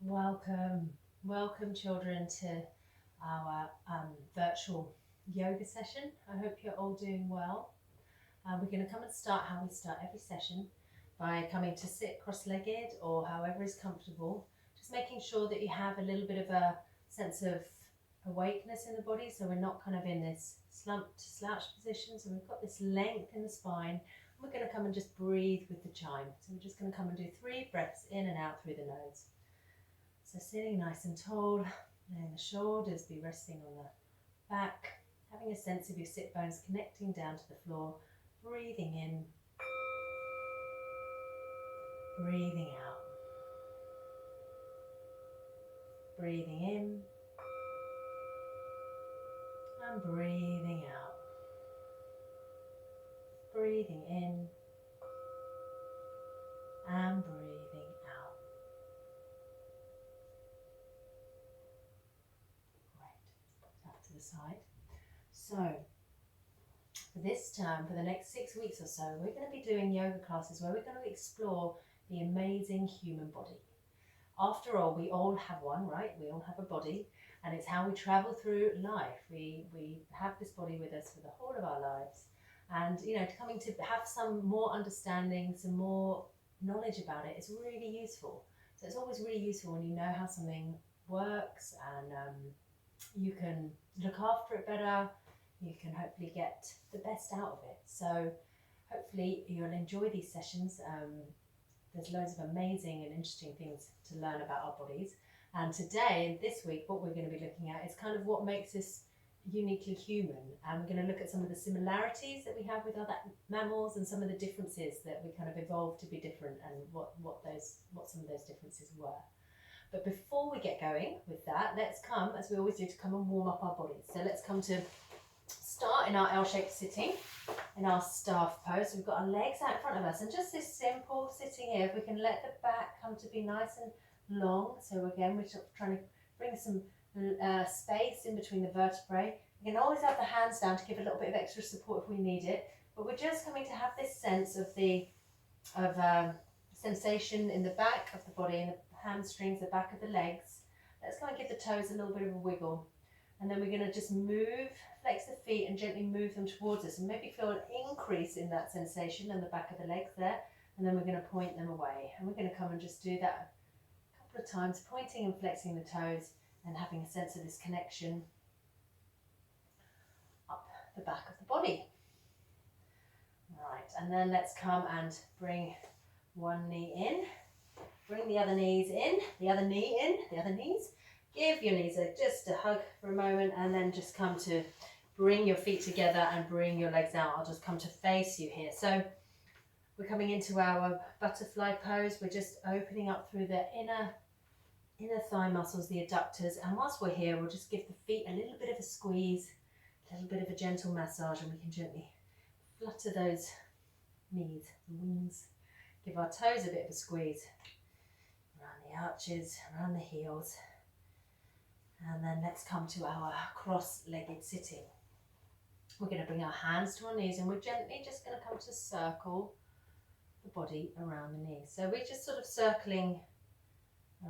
Welcome, welcome children to our virtual yoga session. I hope you're all doing well. We're going to come and start how we start every session by coming to sit cross-legged or however is comfortable. Just making sure that you have a little bit of a sense of awakeness in the body, so we're not kind of in this slump to slouch position. So we've got this length in the spine. We're going to come and just breathe with the chime. So we're just going to come and do 3 breaths in and out through the nose. So sitting nice and tall, letting the shoulders be resting on the back, having a sense of your sit bones connecting down to the floor, breathing in, breathing out, breathing in, and breathing out, breathing in, and breathing out. Great, put that to the side. So, for this term, for the next 6 weeks or so, we're going to be doing yoga classes where we're going to explore the amazing human body. After all, we all have one, right? We all have a body, and it's how we travel through life. We have this body with us for the whole of our lives, and coming to have some more understanding, some more knowledge about it is really useful. So it's always really useful when you know how something works, and you can look after it better. You can hopefully get the best out of it. So hopefully you'll enjoy these sessions. There's loads of amazing and interesting things to learn about our bodies. And today, this week, what we're going to be looking at is kind of what makes us uniquely human. And we're going to look at some of the similarities that we have with other mammals and some of the differences that we kind of evolved to be different, and what some of those differences were. But before we get going with that, let's come, as we always do, to come and warm up our bodies. So let's come to start in our L-shaped sitting, in our staff pose. We've got our legs out in front of us, and just this simple sitting here, if we can let the back come to be nice and long. So again, we're trying to bring some space in between the vertebrae. You can always have the hands down to give a little bit of extra support if we need it, but we're just coming to have this sense of sensation in the back of the body, in the hamstrings, the back of the legs. Let's go and give the toes a little bit of a wiggle. And then we're going to just move, flex the feet and gently move them towards us, and maybe feel an increase in that sensation in the back of the legs there. And then we're going to point them away. And we're going to come and just do that a couple of times, pointing and flexing the toes and having a sense of this connection up the back of the body. Right, and then let's come and bring one knee in, bring the other knees in, the other knee in, the other knees. Give your knees just a hug for a moment, and then just come to bring your feet together and bring your legs out. I'll just come to face you here. So we're coming into our butterfly pose. We're just opening up through the inner thigh muscles, the adductors. And whilst we're here, we'll just give the feet a little bit of a squeeze, a little bit of a gentle massage, and we can gently flutter those knees and wings. Give our toes a bit of a squeeze around the arches, around the heels. And then let's come to our cross-legged sitting. We're going to bring our hands to our knees, and we're gently just going to come to circle the body around the knees. So we're just sort of circling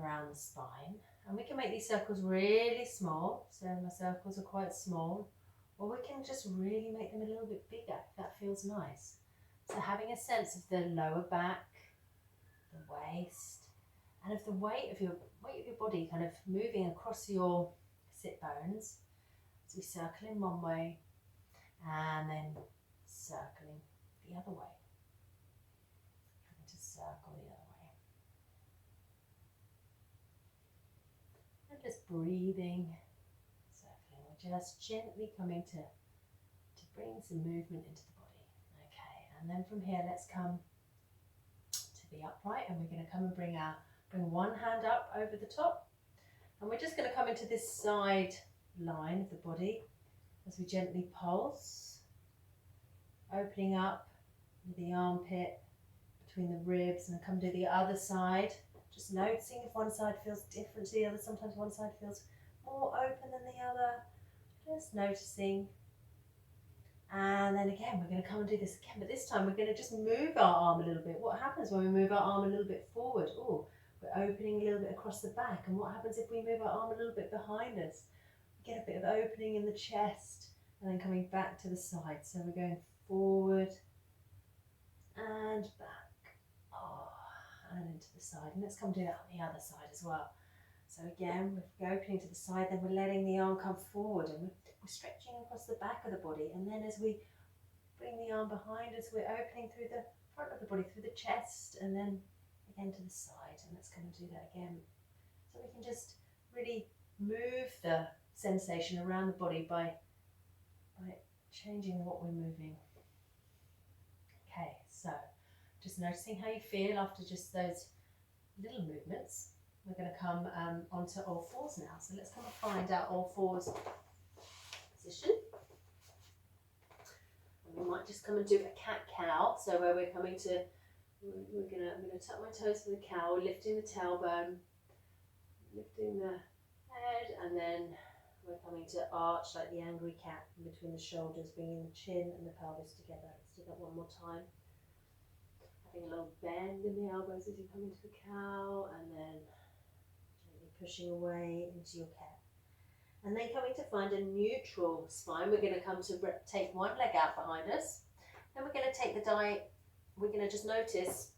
around the spine, and we can make these circles really small. So my circles are quite small, or we can just really make them a little bit bigger if that feels nice. So having a sense of the lower back, the waist, and of the weight of your body kind of moving across your sit bones as we circle in one way and then circling the other way. Trying to circle the other way. And just breathing, circling. We're just gently coming to bring some movement into the body. Okay, and then from here, let's come to the upright, and we're going to come and bring one hand up over the top, and we're just going to come into this side line of the body as we gently pulse, opening up the armpit between the ribs, and come to the other side, just noticing if one side feels different to the other. Sometimes one side feels more open than the other, just noticing. And then again, we're going to come and do this again, but this time we're going to just move our arm a little bit. What happens when we move our arm a little bit forward? Oh, We're opening a little bit across the back. And what happens if we move our arm a little bit behind us? We get a bit of opening in the chest and then coming back to the side. So we're going forward and back. Oh, and into the side. And let's come do that on the other side as well. So again, we're opening to the side, then we're letting the arm come forward and we're stretching across the back of the body. And then as we bring the arm behind us, we're opening through the front of the body, through the chest, and then again to the side. And let's come and do that again. So we can just really move the sensation around the body by changing what we're moving. Okay, so just noticing how you feel after just those little movements. We're going to come onto all fours now. So let's come and find our all fours position. And we might just come and do a cat-cow. So where we're coming to, I'm going to tuck my toes to the cow, lifting the tailbone, lifting the head, and then we're coming to arch like the angry cat in between the shoulders, bringing the chin and the pelvis together. Let's do that one more time. Having a little bend in the elbows as you come into the cow, and then gently pushing away into your cat. And then coming to find a neutral spine, we're going to come to take one leg out behind us. Then we're going to take we're going to just notice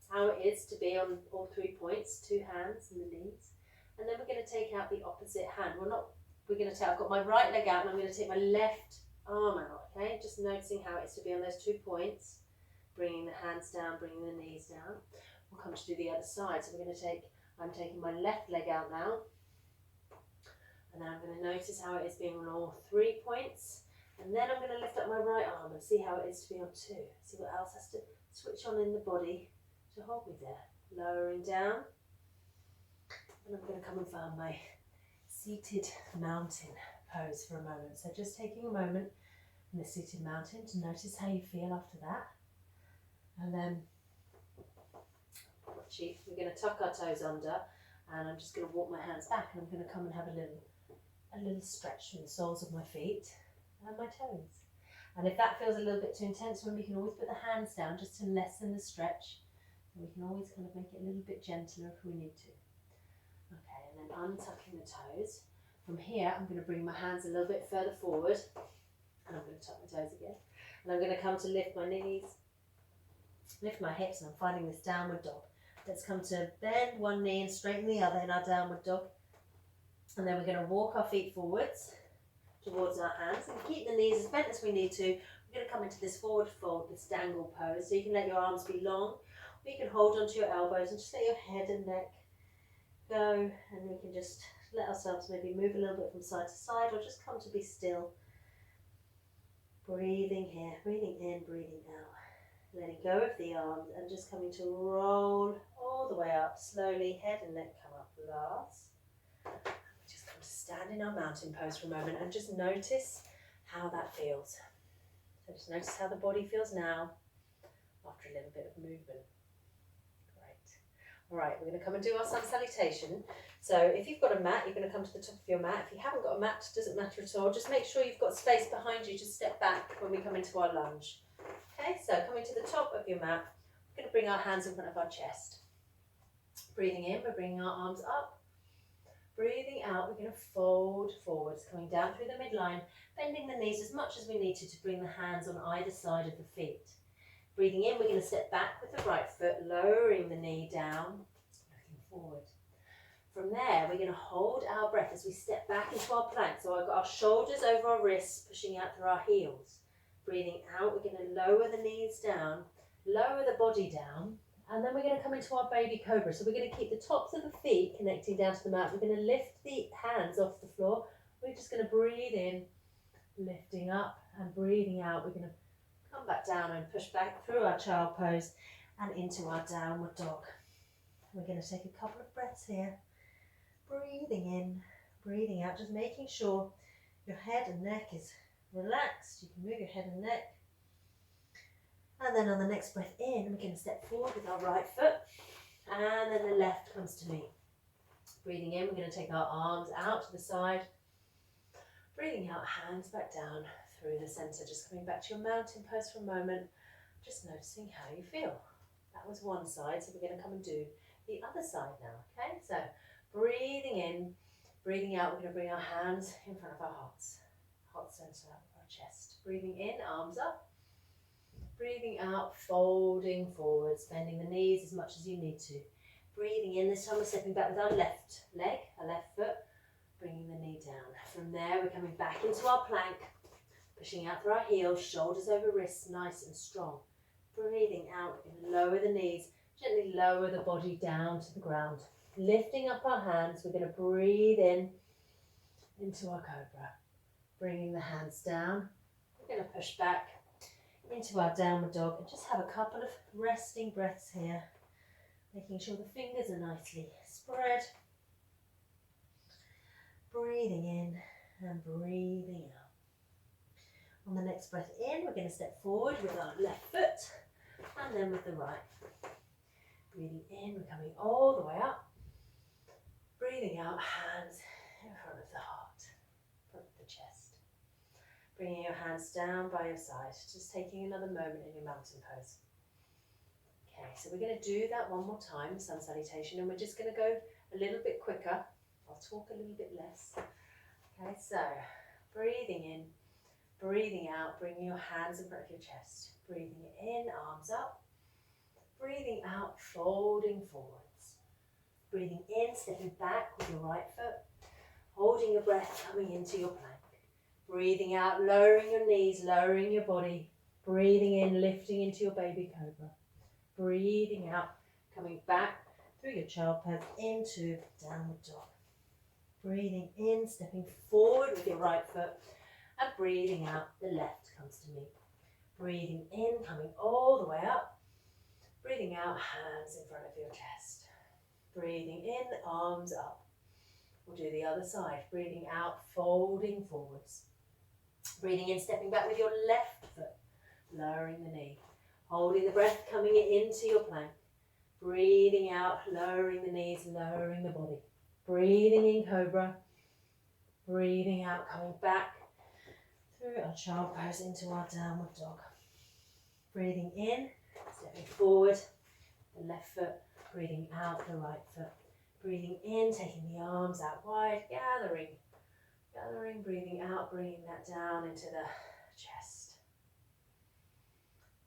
how it is to be on all 3 points, 2 hands and the knees. And then we're going to take out the opposite hand. I've got my right leg out and I'm going to take my left arm out, okay? Just noticing how it is to be on those 2 points. Bringing the hands down, bringing the knees down. We'll come to do the other side. So I'm taking my left leg out now. And then I'm going to notice how it is being on all 3 points. And then I'm going to lift up my right arm and see how it is to be on 2. See what else has to switch on in the body to hold me there. Lowering down. And I'm going to come and find my seated mountain pose for a moment. So just taking a moment in the seated mountain to notice how you feel after that. And then we're going to tuck our toes under, and I'm just going to walk my hands back, and I'm going to come and have a little stretch from the soles of my feet and my toes. And if that feels a little bit too intense, then we can always put the hands down just to lessen the stretch. And we can always kind of make it a little bit gentler if we need to. Okay, and then untucking the toes. From here, I'm going to bring my hands a little bit further forward, and I'm going to tuck my toes again. And I'm going to come to lift my knees, lift my hips, and I'm finding this downward dog. Let's come to bend one knee and straighten the other in our downward dog. And then we're going to walk our feet forwards towards our hands and keep the knees as bent as we need to. We're going to come into this forward fold, this dangle pose. So you can let your arms be long, or you can hold onto your elbows and just let your head and neck go. And we can just let ourselves maybe move a little bit from side to side, or just come to be still. Breathing here, breathing in, breathing out. Letting go of the arms and just coming to roll all the way up slowly, head and neck come up last. We just come to stand in our mountain pose for a moment and just notice how that feels. So just notice how the body feels now after a little bit of movement. Great. All right, we're going to come and do our sun salutation. So if you've got a mat, you're going to come to the top of your mat. If you haven't got a mat, it doesn't matter at all. Just make sure you've got space behind you to step back when we come into our lunge. Okay, so coming to the top of your mat, we're going to bring our hands in front of our chest. Breathing in, we're bringing our arms up. Breathing out, we're going to fold forwards, coming down through the midline, bending the knees as much as we need to bring the hands on either side of the feet. Breathing in, we're going to step back with the right foot, lowering the knee down, looking forward. From there, we're going to hold our breath as we step back into our plank. So I've got our shoulders over our wrists, pushing out through our heels. Breathing out, we're going to lower the knees down, lower the body down, and then we're going to come into our baby cobra. So we're going to keep the tops of the feet connecting down to the mat. We're going to lift the hands off the floor. We're just going to breathe in, lifting up and breathing out. We're going to come back down and push back through our child pose and into our downward dog. We're going to take a couple of breaths here. Breathing in, breathing out, just making sure your head and neck is relaxed. You can move your head and neck. And then on the next breath in, we're going to step forward with our right foot. And then the left comes to me. Breathing in, we're going to take our arms out to the side. Breathing out, hands back down through the center. Just coming back to your mountain pose for a moment. Just noticing how you feel. That was one side, so we're going to come and do the other side now, okay? So breathing in, breathing out, we're going to bring our hands in front of our hearts, heart center of our chest. Breathing in, arms up. Breathing out, folding forwards, bending the knees as much as you need to. Breathing in, this time we're stepping back with our left leg, our left foot, bringing the knee down. From there, we're coming back into our plank, pushing out through our heels, shoulders over wrists, nice and strong. Breathing out, we're going to lower the knees, gently lower the body down to the ground. Lifting up our hands, we're going to breathe in into our Cobra. Bringing the hands down, we're going to push back into our downward dog and just have a couple of resting breaths here, making sure the fingers are nicely spread. Breathing in and breathing out. On the next breath in, we're going to step forward with our left foot and then with the right. Breathing in, we're coming all the way up. Breathing out, hands in front of the heart, in front of the chest. Bringing your hands down by your side, just taking another moment in your mountain pose. Okay, so we're going to do that one more time, sun salutation, and we're just going to go a little bit quicker. I'll talk a little bit less. Okay, so breathing in, breathing out, bringing your hands in front of your chest. Breathing in, arms up. Breathing out, folding forwards. Breathing in, stepping back with your right foot. Holding your breath, coming into your plank. Breathing out, lowering your knees, lowering your body. Breathing in, lifting into your baby Cobra. Breathing out, coming back through your child pose into downward dog. Breathing in, stepping forward with your right foot. And breathing out, the left comes to meet. Breathing in, coming all the way up. Breathing out, hands in front of your chest. Breathing in, arms up. We'll do the other side. Breathing out, folding forwards. Breathing in, stepping back with your left foot, lowering the knee. Holding the breath, coming into your plank. Breathing out, lowering the knees, lowering the body. Breathing in, Cobra. Breathing out, coming back through our child pose into our downward dog. Breathing in, stepping forward, the left foot. Breathing out, the right foot. Breathing in, taking the arms out wide, gathering, breathing out, bringing that down into the chest.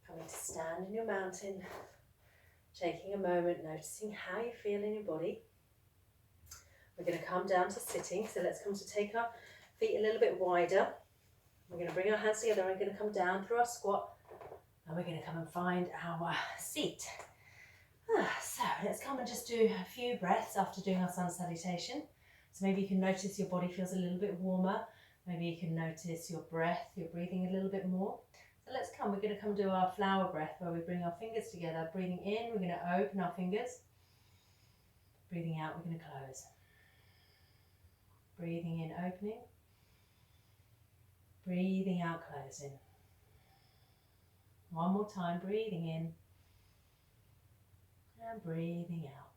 Coming to stand in your mountain, taking a moment, noticing how you feel in your body. We're going to come down to sitting, so let's come to take our feet a little bit wider. We're going to bring our hands together, we're going to come down through our squat, and we're going to come and find our seat. So let's come and just do a few breaths after doing our sun salutation. So maybe you can notice your body feels a little bit warmer. Maybe you can notice your breath, you're breathing a little bit more. So let's come, we're going to come do our flower breath where we bring our fingers together. Breathing in, we're going to open our fingers. Breathing out, we're going to close. Breathing in, opening. Breathing out, closing. One more time, breathing in. And breathing out.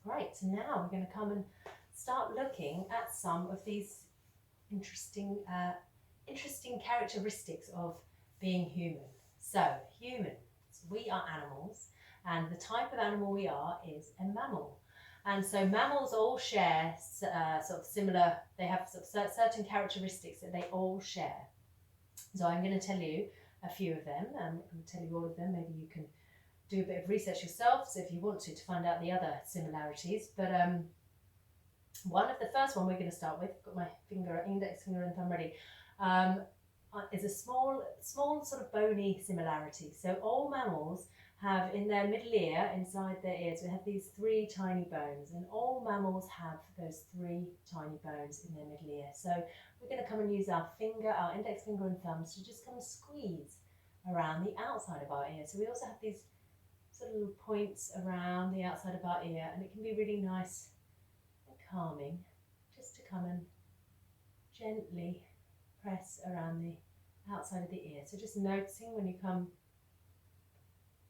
Great, so now we're going to come and start looking at some of these interesting characteristics of being human. So, humans, we are animals, and the type of animal we are is a mammal. And so mammals all share sort of similar, they have sort of certain characteristics that they all share. So I'm going to tell you a few of them, and I'm going to tell you all of them. Maybe you can do a bit of research yourself, so if you want to find out the other similarities. But the first one we're going to start with, got my index finger and thumb ready, is a small sort of bony similarity. So all mammals have in their middle ear, inside their ears, we have these 3 tiny bones, and all mammals have those 3 tiny bones in their middle ear. So we're going to come and use our index finger and thumbs to just come and squeeze around the outside of our ear. So we also have these sort of little points around the outside of our ear, and it can be really nice and calming just to come and gently press around the outside of the ear. So just noticing when you come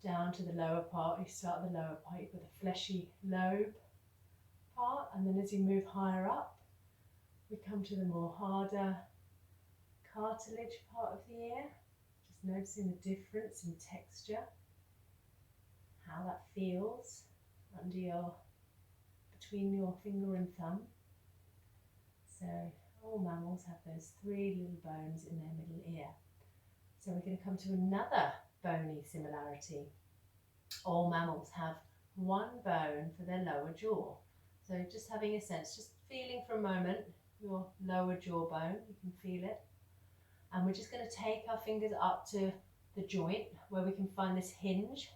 down to the lower part, you start at the lower part, you've got the fleshy lobe part, and then as you move higher up, we come to the more harder cartilage part of the ear, just noticing the difference in texture. how that feels under between your finger and thumb. So all mammals have those 3 little bones in their middle ear. So we're going to come to another bony similarity. All mammals have 1 bone for their lower jaw. So just having a sense, just feeling for a moment your lower jawbone, you can feel it. And we're just going to take our fingers up to the joint where we can find this hinge.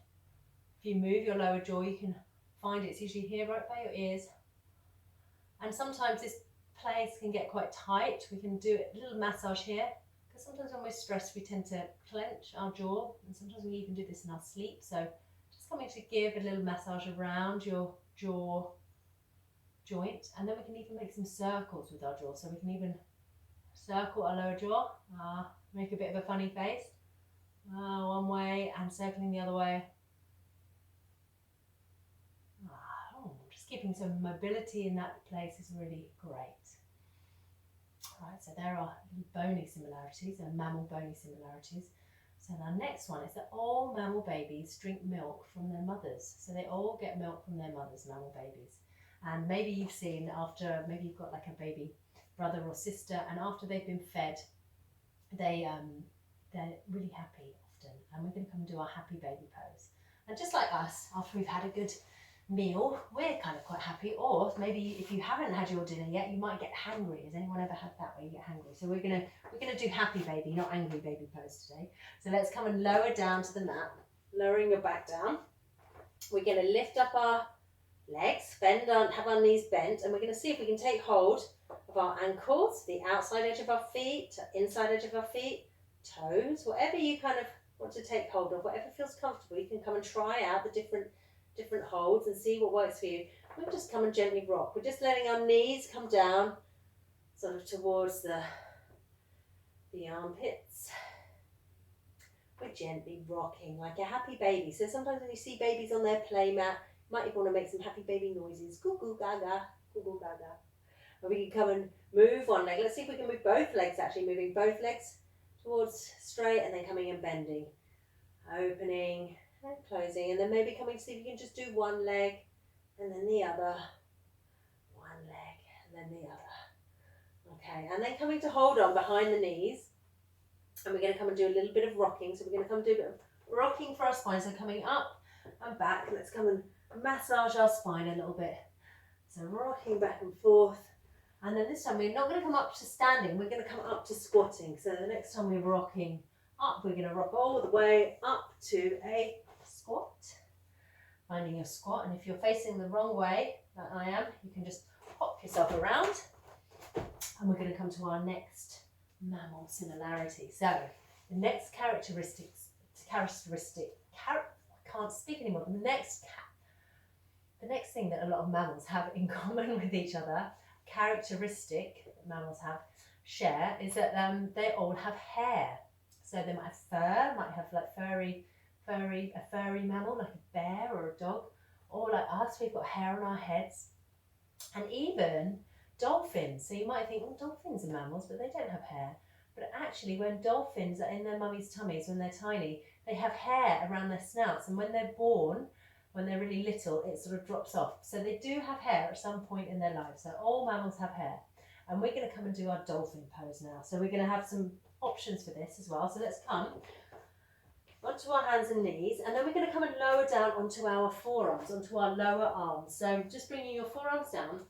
If you move your lower jaw, you can find it. It's usually here right by your ears. And sometimes this place can get quite tight. We can do a little massage here, because sometimes when we're stressed we tend to clench our jaw, and sometimes we even do this in our sleep. So just coming to give a little massage around your jaw joint, and then we can even make some circles with our jaw. So we can even circle our lower jaw, make a bit of a funny face, one way and circling the other way. Just keeping some mobility in that place is really great. Right, so there are bony similarities and mammal bony similarities. So our next one is that all mammal babies drink milk from their mothers. So they all get milk from their mothers, mammal babies. And maybe you've seen after, maybe you've got like a baby brother or sister, and after they've been fed, they're really happy often. And we're going to come and do our happy baby pose. And just like us, after we've had a good meal, we're kind of quite happy. Or maybe if you haven't had your dinner yet, you might get hangry. Has anyone ever had that where you get hangry? So we're gonna do happy baby, not angry baby pose today. So let's come and lower down to the mat, lowering your back down. We're going to lift up our legs, bend on, have our knees bent, and we're going to see if we can take hold of our ankles, the outside edge of our feet, inside edge of our feet, toes, whatever you kind of want to take hold of, whatever feels comfortable. You can come and try out the different holds and see what works for you. We'll just come and gently rock. We're just letting our knees come down sort of towards the armpits. We're gently rocking like a happy baby. So sometimes when you see babies on their play mat, you might even want to make some happy baby noises. Goo goo gaga, goo goo gaga. And we can come and move one leg. Let's see if we can move both legs, actually moving both legs towards straight and then coming and bending. Opening and closing, and then maybe coming to see if you can just do one leg and then the other, one leg and then the other. Okay, and then coming to hold on behind the knees, and we're going to come and do a little bit of rocking. So we're going to come and do a bit of rocking for our spine, so coming up and back. Let's come and massage our spine a little bit. So rocking back and forth, and then this time we're not going to come up to standing, we're going to come up to squatting. So the next time we're rocking up, we're going to rock all the way up to a squat, finding your squat. And if you're facing the wrong way, like I am, you can just hop yourself around. And we're going to come to our next mammal similarity. So the next characteristic, I can't speak anymore. The next thing that a lot of mammals have in common with each other, characteristic that mammals share, is that they all have hair. So they might have fur, might have like a furry mammal, like a bear or a dog, or like us, we've got hair on our heads, and even dolphins. So you might think, well, dolphins are mammals, but they don't have hair. But actually, when dolphins are in their mummy's tummies, when they're tiny, they have hair around their snouts, and when they're born, when they're really little, it sort of drops off. So they do have hair at some point in their life. So all mammals have hair. And we're going to come and do our dolphin pose now. So we're going to have some options for this as well. So let's come onto our hands and knees, and then we're going to come and lower down onto our forearms, onto our lower arms. So just bringing your forearms down,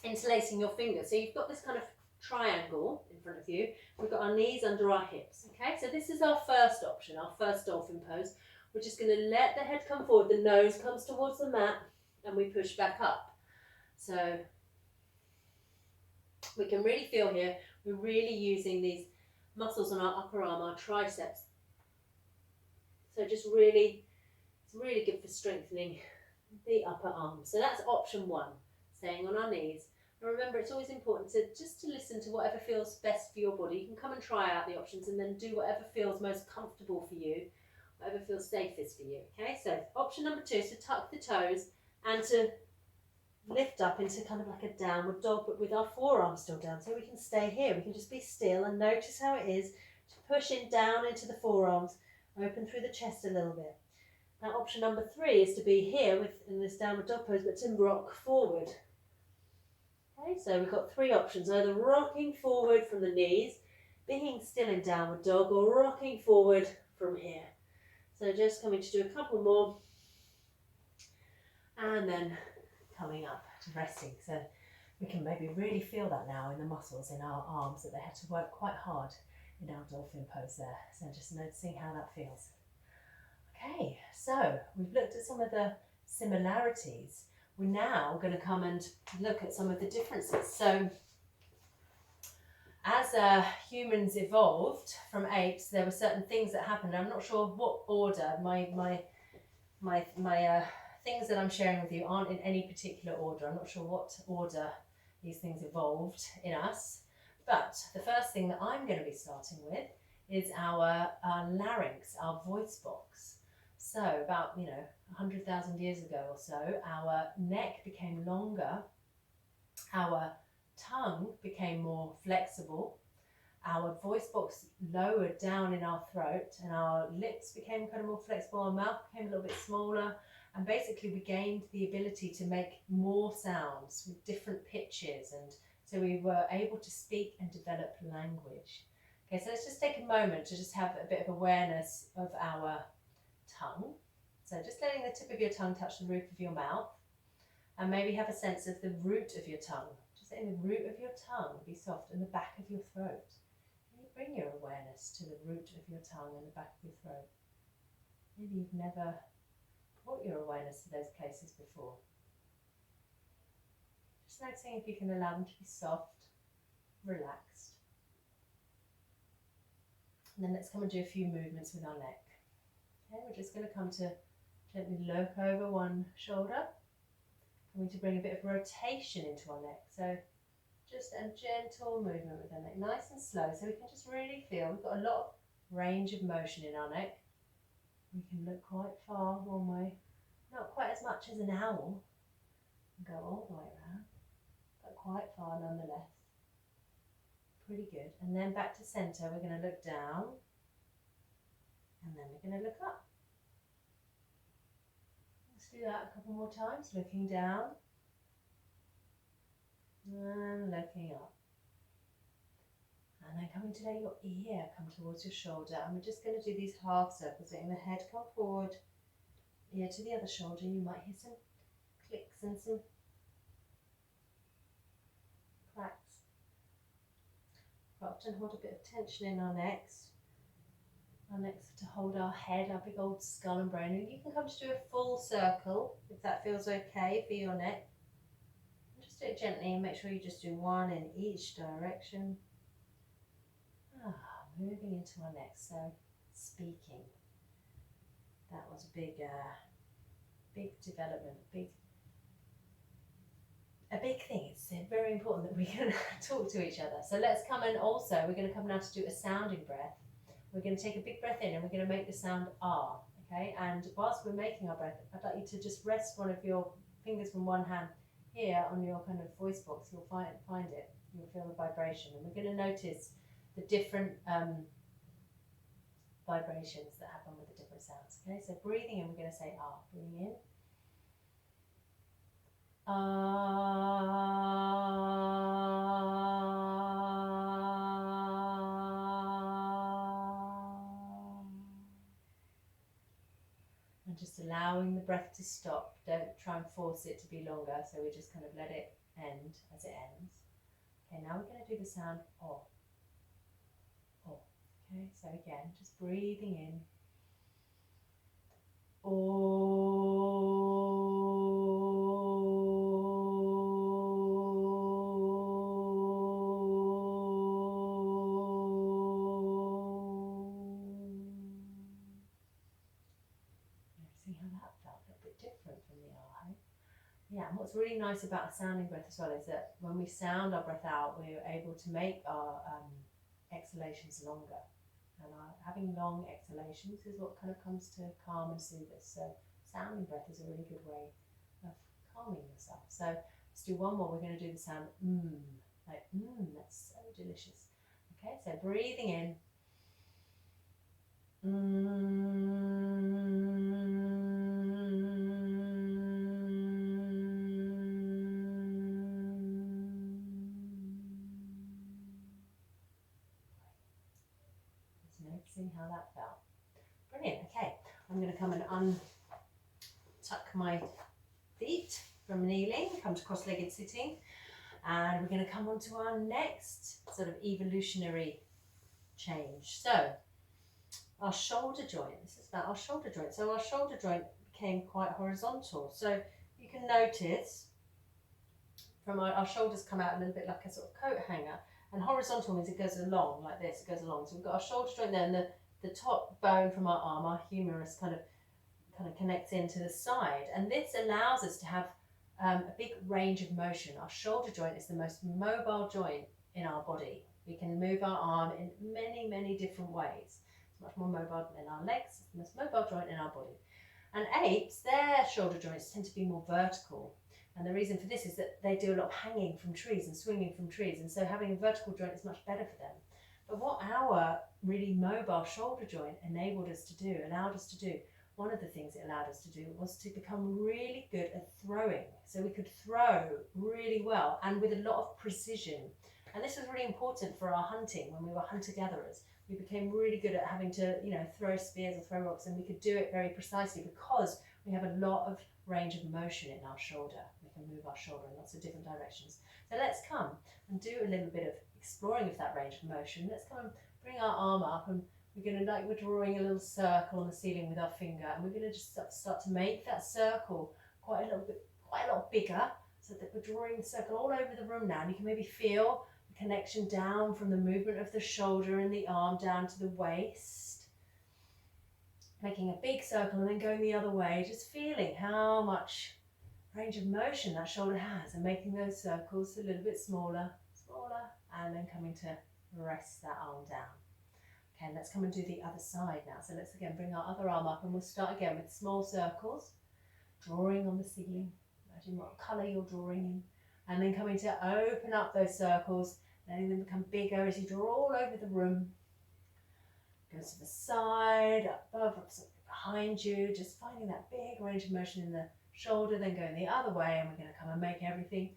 interlacing your fingers. So you've got this kind of triangle in front of you. We've got our knees under our hips. Okay, so this is our first option, our first dolphin pose. We're just going to let the head come forward, the nose comes towards the mat, and we push back up. So we can really feel here, we're really using these muscles on our upper arm, our triceps. So just really, it's really good for strengthening the upper arm. So that's option one, staying on our knees. And remember, it's always important to listen to whatever feels best for your body. You can come and try out the options and then do whatever feels most comfortable for you, whatever feels safest for you. Okay, so option number two is to tuck the toes and to lift up into kind of like a downward dog, but with our forearms still down. So we can stay here. We can just be still and notice how it is to push in down into the forearms, open through the chest a little bit. Now option number 3 is to be here in this downward dog pose, but to rock forward. Okay, so we've got 3 options, either rocking forward from the knees, being still in downward dog, or rocking forward from here. So just coming to do a couple more, and then coming up to resting. So we can maybe really feel that now in the muscles in our arms, that they had to work quite hard in our dolphin pose there. So just noticing how that feels. Okay, so we've looked at some of the similarities. We're now going to come and look at some of the differences. So as humans evolved from apes, there were certain things that happened. I'm not sure what order. My things that I'm sharing with you aren't in any particular order. I'm not sure what order these things evolved in us. But the first thing that I'm going to be starting with is our larynx, our voice box. So about, 100,000 years ago or so, our neck became longer, our tongue became more flexible, our voice box lowered down in our throat, and our lips became kind of more flexible, our mouth became a little bit smaller, and basically we gained the ability to make more sounds with different pitches, and so we were able to speak and develop language. Okay, so let's just take a moment to just have a bit of awareness of our tongue. So just letting the tip of your tongue touch the roof of your mouth, and maybe have a sense of the root of your tongue. Just letting the root of your tongue be soft and the back of your throat. And you bring your awareness to the root of your tongue and the back of your throat. Maybe you've never brought your awareness to those places before. Just noticing if you can allow them to be soft, relaxed. And then let's come and do a few movements with our neck. Okay, we're just going to come to gently look over one shoulder. Coming to bring a bit of rotation into our neck. So just a gentle movement with our neck, nice and slow, so we can just really feel we've got a lot of range of motion in our neck. We can look quite far one way, not quite as much as an owl, and go all the way around, but quite far nonetheless. Pretty good. And then back to center, we're going to look down, and then we're going to look up. Let's do that a couple more times, looking down and looking up. And then coming to let your ear come towards your shoulder, and we're just going to do these half circles, letting the head come forward, ear to the other shoulder. You might hear some clicks and some cracks. We often hold a bit of tension in our necks. Our necks to hold our head, our big old skull and brain. And you can come to do a full circle if that feels okay for your neck. And just do it gently and make sure you just do one in each direction. Moving into our neck. So speaking. That was a big development, a big thing. It's very important that we can talk to each other. So let's come and also, we're going to come now to do a sounding breath. We're going to take a big breath in and we're going to make the sound R, okay? And whilst we're making our breath, I'd like you to just rest one of your fingers from one hand here on your kind of voice box. You'll find it. You'll feel the vibration. And we're going to notice the different vibrations that happen with the different sounds, okay? So breathing in, we're going to say R. Breathing in. And just allowing the breath to stop. Don't try and force it to be longer, so we just kind of let it end as it ends. Okay, now we're going to do the sound O. O. Okay, so again, just breathing in. O. Yeah, and what's really nice about a sounding breath as well is that when we sound our breath out, we're able to make our exhalations longer. And having long exhalations is what kind of comes to calm and soothe us. So sounding breath is a really good way of calming yourself. So let's do one more. We're going to do the sound like that's so delicious. Okay, so breathing in. Noticing how that felt. Brilliant. Okay, I'm going to come and untuck my feet from kneeling, come to cross-legged sitting, and we're going to come on to our next sort of evolutionary change. So our shoulder joint, this is about our shoulder joint. So our shoulder joint became quite horizontal. So you can notice from our shoulders come out a little bit like a sort of coat hanger, and horizontal means it goes along like this, it goes along. So we've got our shoulder joint there, and the top bone from our arm, our humerus, kind of connects into the side, and this allows us to have a big range of motion. Our shoulder joint is the most mobile joint in our body. We can move our arm in many, many different ways. It's much more mobile than our legs. It's the most mobile joint in our body. And apes, their shoulder joints tend to be more vertical. And the reason for this is that they do a lot of hanging from trees and swinging from trees. And so having a vertical joint is much better for them. But what our really mobile shoulder joint enabled us to do, allowed us to do, one of the things it allowed us to do was to become really good at throwing. So we could throw really well and with a lot of precision. And this was really important for our hunting when we were hunter-gatherers. We became really good at having to, throw spears or throw rocks, and we could do it very precisely because we have a lot of range of motion in our shoulder. We can move our shoulder in lots of different directions. So let's come and do a little bit of exploring of that range of motion. Let's come and bring our arm up, and we're going to, we're drawing a little circle on the ceiling with our finger, and we're going to just start to make that circle quite a lot bigger, so that we're drawing the circle all over the room now. And you can maybe feel the connection down from the movement of the shoulder and the arm down to the waist, making a big circle and then going the other way, just feeling how much range of motion that shoulder has, and making those circles a little bit smaller, and then coming to rest that arm down. Okay, let's come and do the other side now. So let's again bring our other arm up, and we'll start again with small circles, drawing on the ceiling. Imagine what colour you're drawing in, and then coming to open up those circles, letting them become bigger as you draw all over the room. Go to the side, up above, up behind you, just finding that big range of motion in the shoulder, then going the other way, and we're going to come and make everything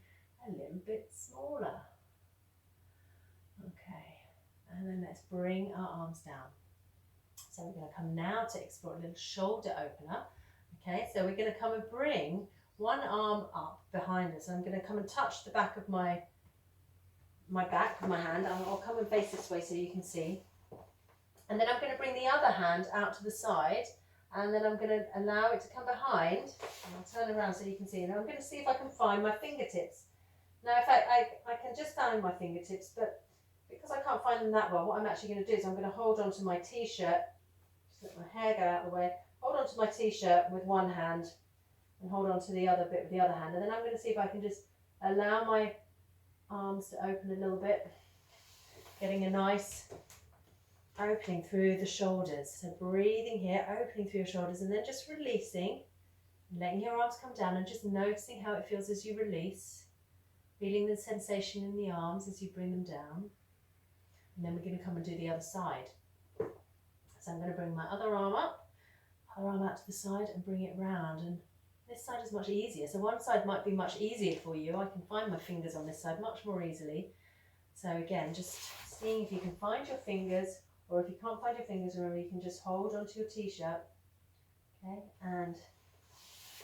a little bit smaller. Okay, and then let's bring our arms down. So we're going to come now to explore a little shoulder opener. Okay, so we're going to come and bring one arm up behind us. I'm going to come and touch the back of my back with my hand. I'll come and face this way so you can see. And then I'm going to bring the other hand out to the side, and then I'm going to allow it to come behind, and I'll turn around so you can see. And I'm going to see if I can find my fingertips. Now, in fact, I can just find my fingertips, but because I can't find them that well, what I'm actually going to do is I'm going to hold on to my t-shirt, just let my hair go out of the way, hold on to my t-shirt with one hand, and hold on to the other bit with the other hand. And then I'm going to see if I can just allow my arms to open a little bit, getting a nice opening through the shoulders. So breathing here, opening through your shoulders, and then just releasing, letting your arms come down, and just noticing how it feels as you release, feeling the sensation in the arms as you bring them down. And then we're going to come and do the other side. So I'm going to bring my other arm up, other arm out to the side, and bring it round. And this side is much easier. So one side might be much easier for you. I can find my fingers on this side much more easily. So again, just seeing if you can find your fingers, or if you can't find your fingers, remember you can just hold onto your t-shirt. Okay, and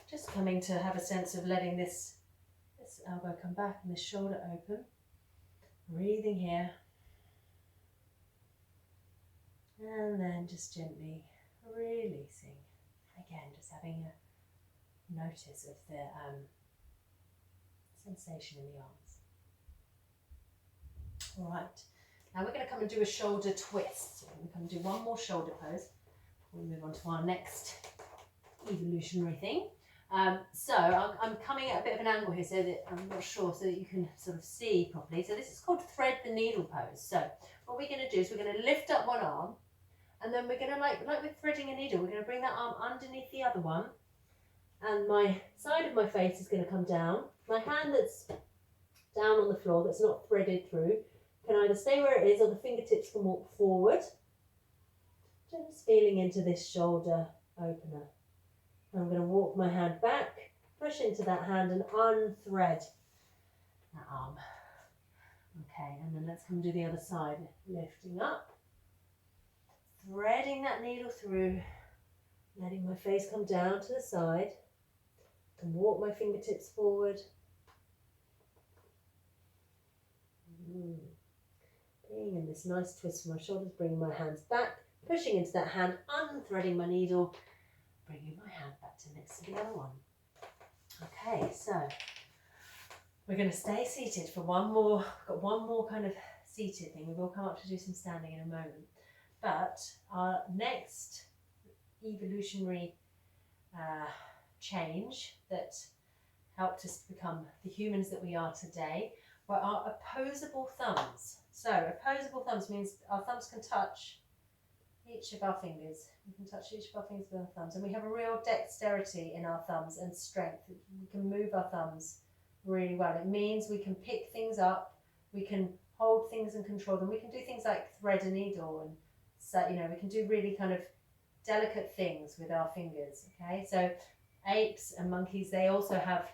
just coming to have a sense of letting this elbow come back and this shoulder open. Breathing here. And then just gently releasing. Again, just having a notice of the sensation in the arms. All right, now we're going to come and do a shoulder twist. So we're going to come and do one more shoulder pose before we move on to our next evolutionary thing. So I'm coming at a bit of an angle here, so that I'm not sure, so that you can sort of see properly. So this is called thread the needle pose. So what we're going to do is we're going to lift up one arm, and then we're going to, like with threading a needle, we're going to bring that arm underneath the other one, and my side of my face is going to come down. My hand that's down on the floor, that's not threaded through, can either stay where it is, or the fingertips can walk forward. Just feeling into this shoulder opener. I'm going to walk my hand back, push into that hand, and unthread that arm. Okay, and then let's come do the other side. Lifting up, threading that needle through, letting my face come down to the side. I can walk my fingertips forward. Being in this nice twist for my shoulders, bringing my hands back, pushing into that hand, unthreading my needle, bringing my hand back to next to the other one. Okay, so we're going to stay seated for one more, we've got one more kind of seated thing. We will come up to do some standing in a moment. But our next evolutionary change that helped us become the humans that we are today were our opposable thumbs. So opposable thumbs means our thumbs can touch each of our fingers. We can touch each of our fingers with our thumbs, and we have a real dexterity in our thumbs and strength. We can move our thumbs really well. It means we can pick things up, we can hold things and control them. We can do things like thread a needle, and so we can do really kind of delicate things with our fingers. Okay, so apes and monkeys, they also have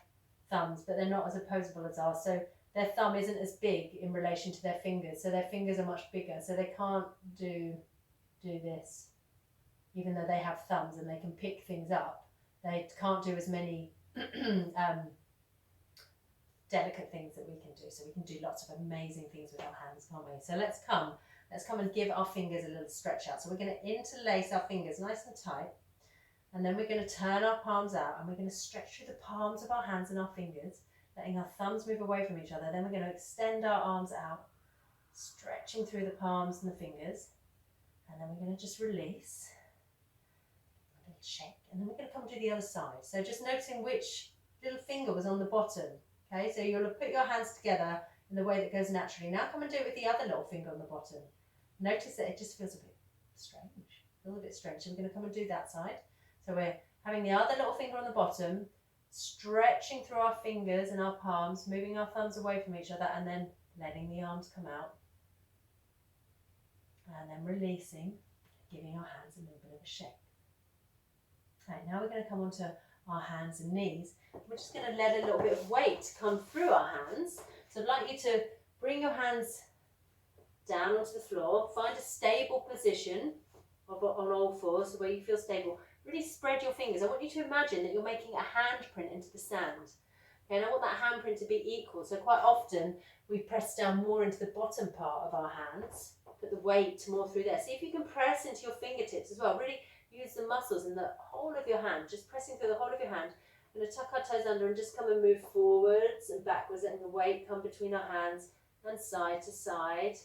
thumbs, but they're not as opposable as ours. So their thumb isn't as big in relation to their fingers, so their fingers are much bigger, so they can't do this. Even though they have thumbs and they can pick things up, they can't do as many delicate things that we can do. So we can do lots of amazing things with our hands, can't we? So let's come and give our fingers a little stretch out. So we're going to interlace our fingers nice and tight, and then we're going to turn our palms out, and we're going to stretch through the palms of our hands and our fingers, letting our thumbs move away from each other. Then we're going to extend our arms out, stretching through the palms and the fingers, and then we're going to just release, a little shake, and then we're going to come to the other side. So just noticing which little finger was on the bottom. Okay, so you'll put your hands together in the way that goes naturally. Now come and do it with the other little finger on the bottom. Notice that it just feels a bit strange. So we're going to come and do that side. So we're having the other little finger on the bottom, stretching through our fingers and our palms, moving our thumbs away from each other, and then letting the arms come out. And then releasing, giving our hands a little bit of a shake. Right, now we're going to come onto our hands and knees. We're just going to let a little bit of weight come through our hands. So I'd like you to bring your hands down onto the floor, find a stable position on all fours, where you feel stable. Really spread your fingers. I want you to imagine that you're making a handprint into the sand. Okay, and I want that handprint to be equal. So quite often we press down more into the bottom part of our hands, put the weight more through there. See if you can press into your fingertips as well. Really use the muscles in the whole of your hand, just pressing through the whole of your hand. We're going to tuck our toes under and just come and move forwards and backwards, letting the weight come between our hands and side to side.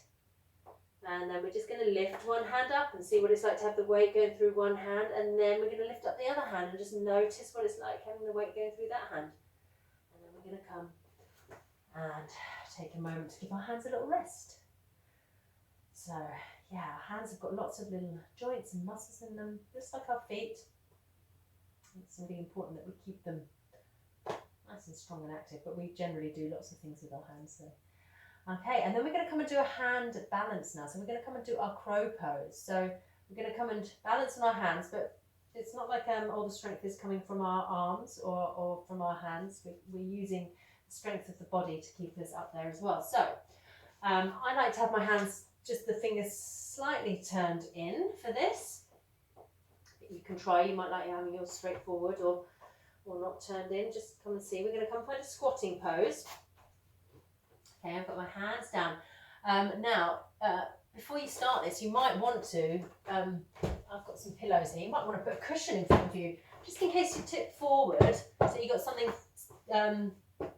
And then we're just going to lift one hand up and see what it's like to have the weight going through one hand, and then we're going to lift up the other hand and just notice what it's like having the weight going through that hand. And then we're going to come and take a moment to give our hands a little rest. So yeah, our hands have got lots of little joints and muscles in them, just like our feet. It's really important that we keep them nice and strong and active, but we generally do lots of things with our hands. So. Okay, and then we're going to come and do a hand balance now. So we're going to come and do our crow pose. So we're going to come and balance on our hands, but it's not like all the strength is coming from our arms or from our hands. We're using the strength of the body to keep us up there as well. So I like to have my hands, just the fingers slightly turned in for this. You can try, you might like having yours straight forward or not turned in. Just come and see. We're going to come find a squatting pose. Okay, I've got my hands down. Now, before you start this, you might want to, I've got some pillows here, you might want to put a cushion in front of you, just in case you tip forward, so you've got something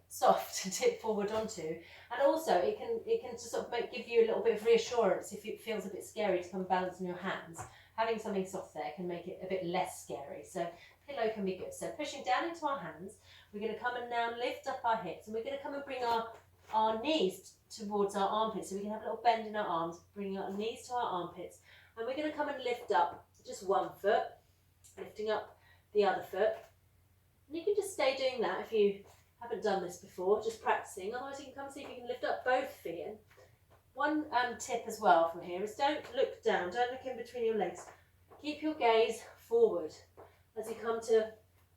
soft to tip forward onto. And also, it can just sort of give you a little bit of reassurance if it feels a bit scary to come balance on your hands. Having something soft there can make it a bit less scary. So pillow can be good. So pushing down into our hands, we're going to come and now lift up our hips, and we're going to come and bring our knees towards our armpits, so we can have a little bend in our arms, bringing our knees to our armpits, and we're going to come and lift up just one foot, lifting up the other foot. And you can just stay doing that if you haven't done this before, just practicing. Otherwise you can come and see if you can lift up both feet. And one tip as well from here is don't look down, don't look in between your legs. Keep your gaze forward as you come to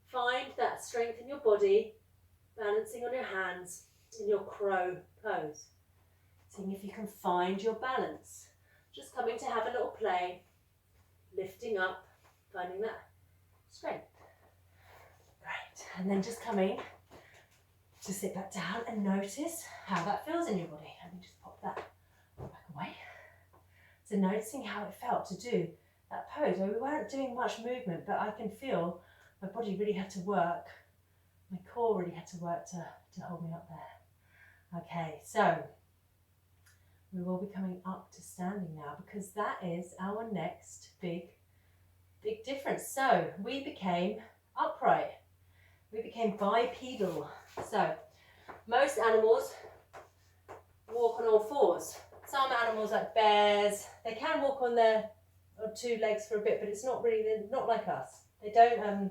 find that strength in your body, balancing on your hands in your crow pose. Seeing if you can find your balance. Just coming to have a little play lifting up, finding that strength. Right, and then just coming to sit back down and notice how that feels in your body. Let me just pop that back away. So noticing how it felt to do that pose, where we weren't doing much movement, but I can feel my body really had to work. My core really had to work to hold me up there. Okay, so we will be coming up to standing now, because that is our next big difference. So we became upright. We became bipedal. So most animals walk on all fours. Some animals like bears, they can walk on their two legs for a bit, but it's not really, they're not like us. They don't,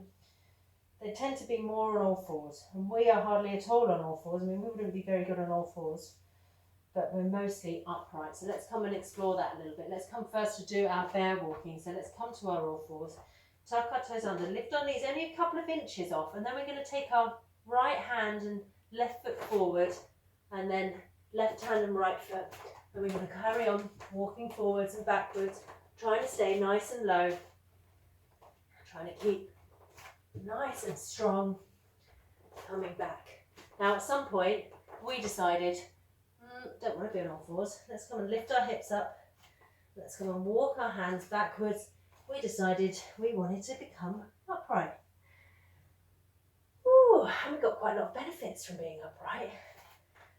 they tend to be more on all fours, and we are hardly at all on all fours. I mean, we wouldn't be very good on all fours, but we're mostly upright. So let's come and explore that a little bit. Let's come first to do our bear walking. So let's come to our all fours, tuck our toes under, lift our knees only a couple of inches off, and then we're going to take our right hand and left foot forward, and then left hand and right foot. And we're going to carry on walking forwards and backwards, trying to stay nice and low, trying to keep nice and strong, coming back. Now at some point we decided, don't want to be on all fours, let's come and lift our hips up, let's come and walk our hands backwards. We decided we wanted to become upright. Ooh, and we got quite a lot of benefits from being upright.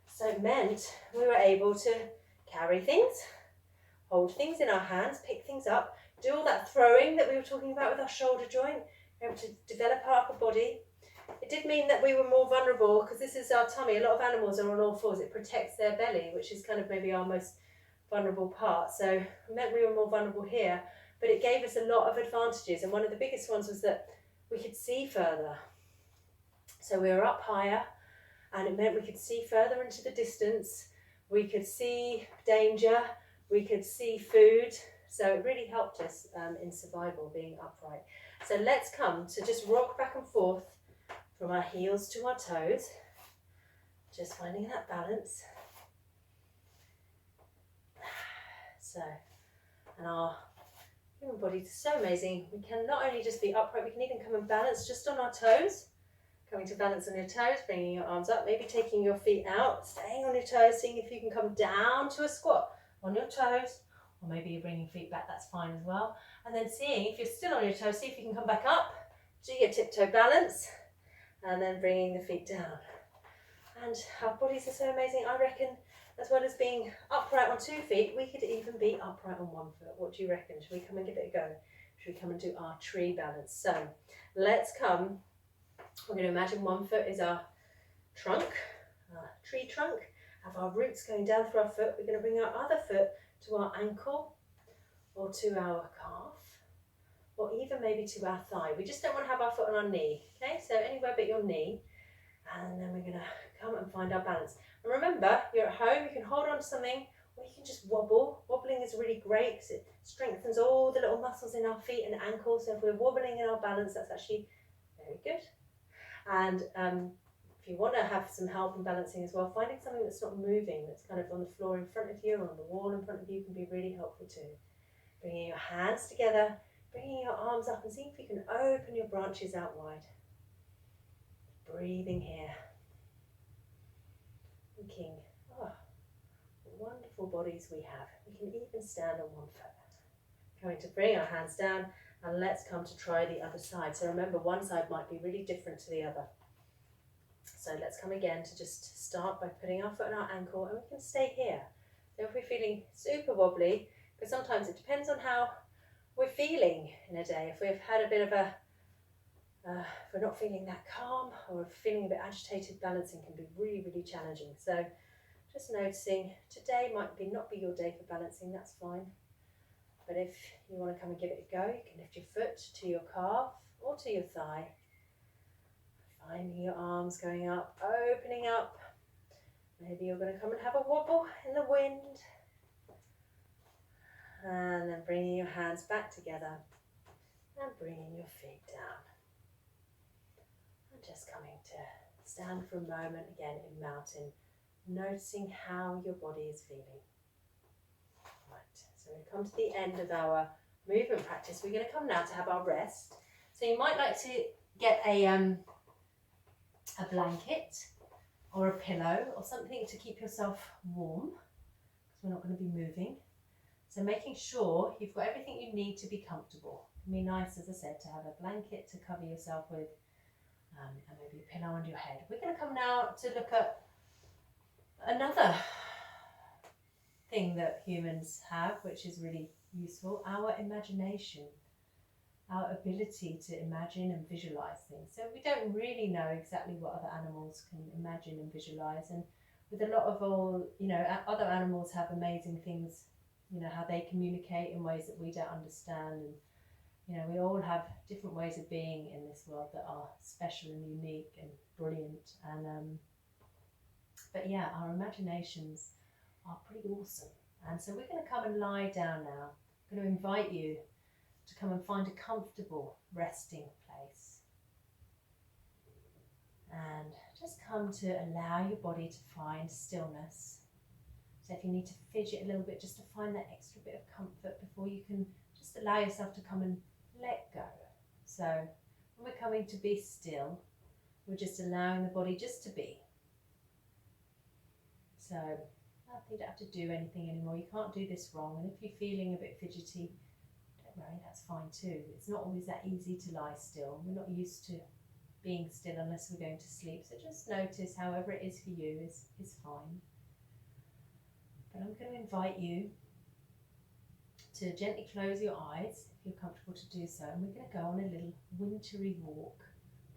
So it meant we were able to carry things, hold things in our hands, pick things up, do all that throwing that we were talking about with our shoulder joint, able to develop our upper body. It did mean that we were more vulnerable, because this is our tummy. A lot of animals are on all fours. It protects their belly, which is kind of maybe our most vulnerable part. So it meant we were more vulnerable here, but it gave us a lot of advantages. And one of the biggest ones was that we could see further. So we were up higher, and it meant we could see further into the distance. We could see danger, we could see food. So it really helped us in survival, being upright. So let's come to just rock back and forth from our heels to our toes, just finding that balance. So, and our human body is so amazing. We can not only just be upright, we can even come and balance just on our toes. Coming to balance on your toes, bringing your arms up, maybe taking your feet out, staying on your toes, seeing if you can come down to a squat on your toes, or maybe you're bringing feet back, that's fine as well. And then seeing if you're still on your toes, see if you can come back up, do your tiptoe balance, and then bringing the feet down. And our bodies are so amazing. I reckon, as well as being upright on 2 feet, we could even be upright on 1 foot. What do you reckon? Should we come and give it a go? Should we come and do our tree balance? So let's come. We're going to imagine 1 foot is our trunk, our tree trunk. Have our roots going down through our foot. We're going to bring our other foot to our ankle, or to our calf, or even maybe to our thigh. We just don't want to have our foot on our knee, okay? So anywhere but your knee. And then we're going to come and find our balance. And remember, you're at home, you can hold on to something, or you can just wobble. Wobbling is really great because it strengthens all the little muscles in our feet and ankles. So if we're wobbling in our balance, that's actually very good. And if you want to have some help in balancing as well, finding something that's not moving, that's kind of on the floor in front of you or on the wall in front of you, can be really helpful too. Bringing your hands together, bringing your arms up, and seeing if you can open your branches out wide. Breathing here. Thinking, oh, what wonderful bodies we have. We can even stand on 1 foot. Going to bring our hands down, and let's come to try the other side. So remember, one side might be really different to the other. So let's come again to just start by putting our foot on our ankle, and we can stay here. So if we're feeling super wobbly, because sometimes it depends on how we're feeling in a day. If we've had a bit of a, if we're not feeling that calm, or feeling a bit agitated, balancing can be really, really challenging. So just noticing, today might not be your day for balancing, that's fine. But if you want to come and give it a go, you can lift your foot to your calf or to your thigh. Finding your arms going up, opening up. Maybe you're going to come and have a wobble in the wind. And then bringing your hands back together and bringing your feet down. And just coming to stand for a moment again in mountain, noticing how your body is feeling. Right, so we've come to the end of our movement practice, we're going to come now to have our rest. So you might like to get a blanket or a pillow or something to keep yourself warm, because we're not going to be moving. So making sure you've got everything you need to be comfortable. It can be nice, as I said, to have a blanket to cover yourself with, and maybe a pillow under your head. We're going to come now to look at another thing that humans have, which is really useful, our imagination, our ability to imagine and visualize things. So we don't really know exactly what other animals can imagine and visualize, and with a lot of other animals have amazing things, how they communicate in ways that we don't understand, and we all have different ways of being in this world that are special and unique and brilliant, and but yeah, our imaginations are pretty awesome. And so we're going to come and lie down now. I'm going to invite you to come and find a comfortable resting place, and just come to allow your body to find stillness. So if you need to fidget a little bit just to find that extra bit of comfort before you can just allow yourself to come and let go. So when we're coming to be still, we're just allowing the body just to be. So you don't have to do anything anymore. You can't do this wrong. And if you're feeling a bit fidgety, don't worry, that's fine too. It's not always that easy to lie still. We're not used to being still unless we're going to sleep. So just notice however it is for you is fine. But I'm going to invite you to gently close your eyes if you're comfortable to do so. And we're going to go on a little wintry walk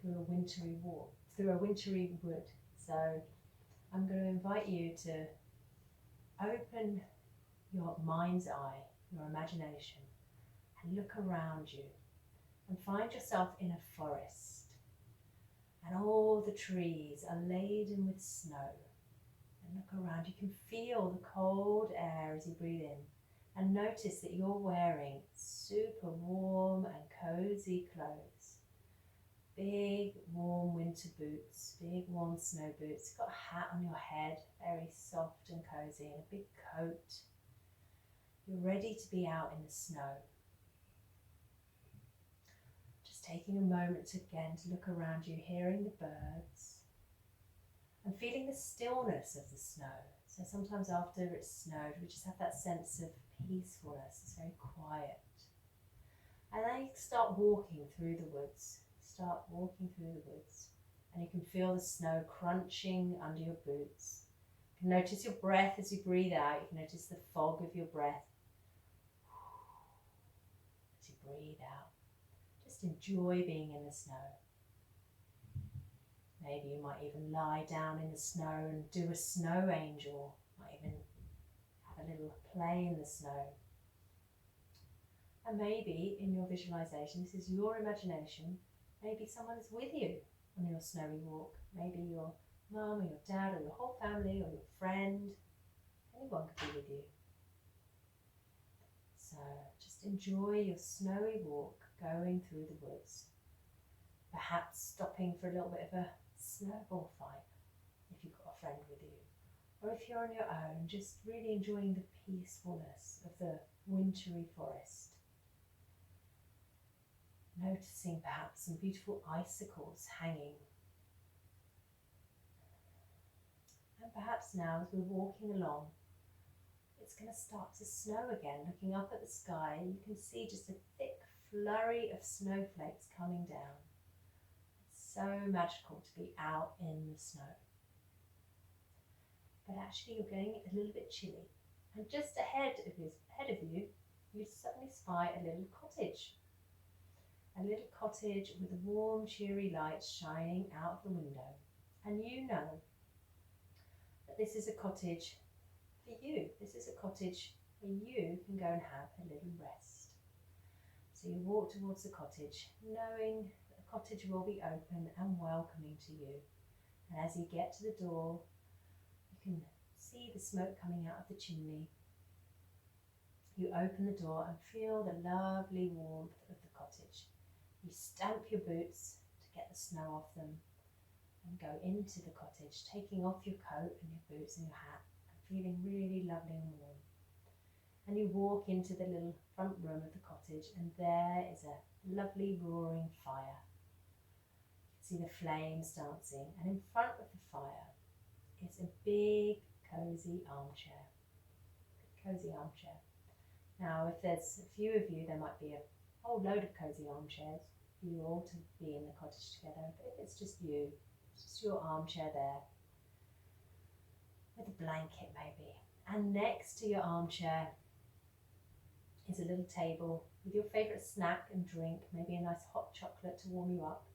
through a wintry wood. So I'm going to invite you to open your mind's eye, your imagination, and look around you and find yourself in a forest. And all the trees are laden with snow. And look around, you can feel the cold air as you breathe in. And notice that you're wearing super warm and cozy clothes. Big warm winter boots, big warm snow boots. You've got a hat on your head, very soft and cozy, and a big coat. You're ready to be out in the snow. Just taking a moment again to look around you, hearing the birds and feeling the stillness of the snow. So sometimes after it's snowed, we just have that sense of peacefulness. It's very quiet. And then you start walking through the woods. And you can feel the snow crunching under your boots. You can notice your breath as you breathe out. You can notice the fog of your breath as you breathe out. Just enjoy being in the snow. Maybe you might even lie down in the snow and do a snow angel. Might even have a little play in the snow. And maybe in your visualization, this is your imagination, maybe someone is with you on your snowy walk. Maybe your mum or your dad or your whole family or your friend. Anyone could be with you. So just enjoy your snowy walk going through the woods. Perhaps stopping for a little bit of a snowball fight if you've got a friend with you. Or if you're on your own, just really enjoying the peacefulness of the wintry forest. Noticing perhaps some beautiful icicles hanging. And perhaps now as we're walking along, it's going to start to snow again. Looking up at the sky, you can see just a thick flurry of snowflakes coming down. It's so magical to be out in the snow. But actually you're getting a little bit chilly. And just ahead of you, you suddenly spy a little cottage. A little cottage with warm, cheery lights shining out of the window. And you know that this is a cottage for you. This is a cottage where you can go and have a little rest. So you walk towards the cottage, knowing that the cottage will be open and welcoming to you. And as you get to the door, you can see the smoke coming out of the chimney. You open the door and feel the lovely warmth of the cottage. You stamp your boots to get the snow off them and go into the cottage, taking off your coat and your boots and your hat and feeling really lovely and warm. and you walk into the little front room of the cottage, and there is a lovely roaring fire. You can see the flames dancing, and in front of the fire is a big cozy armchair. Now, if there's a few of you, there might be a whole load of cozy armchairs for you all to be in the cottage together. But if it's just you, it's just your armchair there with a blanket maybe. And next to your armchair is a little table with your favourite snack and drink, maybe a nice hot chocolate to warm you up.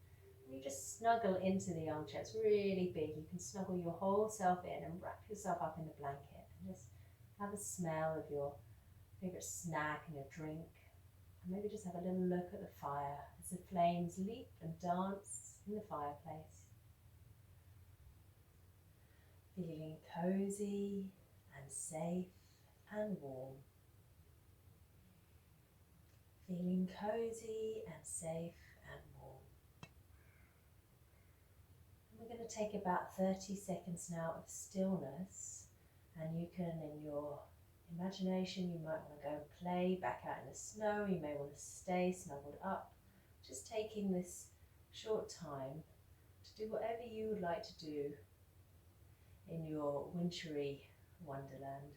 And you just snuggle into the armchair. It's really big. You can snuggle your whole self in and wrap yourself up in the blanket and just have a smell of your favourite snack and your drink. And maybe just have a little look at the fire as the flames leap and dance in the fireplace. Feeling cozy and safe and warm. Feeling cozy and safe and warm. And we're going to take about 30 seconds now of stillness, and you can, in your imagination, you might want to go and play back out in the snow. You may want to stay snuggled up, just taking this short time to do whatever you would like to do in your wintry wonderland.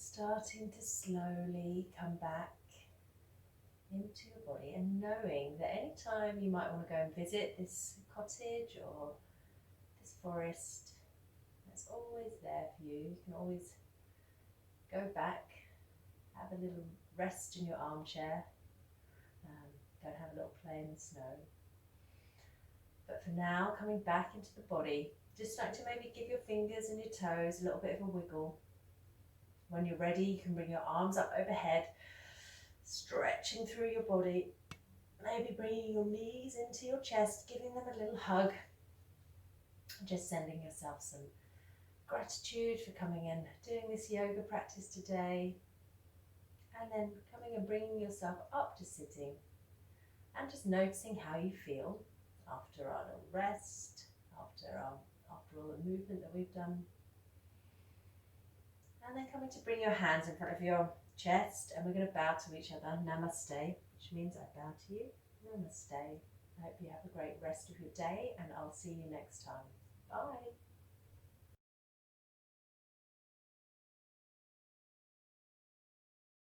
Starting to slowly come back into your body, and knowing that anytime you might want to go and visit this cottage or this forest, that's always there for you. You can always go back, have a little rest in your armchair, go and have a little play in the snow. But for now, coming back into the body, just like to maybe give your fingers and your toes a little bit of a wiggle. When you're ready, you can bring your arms up overhead, stretching through your body, maybe bringing your knees into your chest, giving them a little hug, just sending yourself some gratitude for coming and doing this yoga practice today, and then coming and bringing yourself up to sitting, and just noticing how you feel after our little rest, after all the movement that we've done. And then coming to bring your hands in front of your chest, and we're going to bow to each other. Namaste, which means I bow to you. Namaste. I hope you have a great rest of your day, and I'll see you next time. Bye.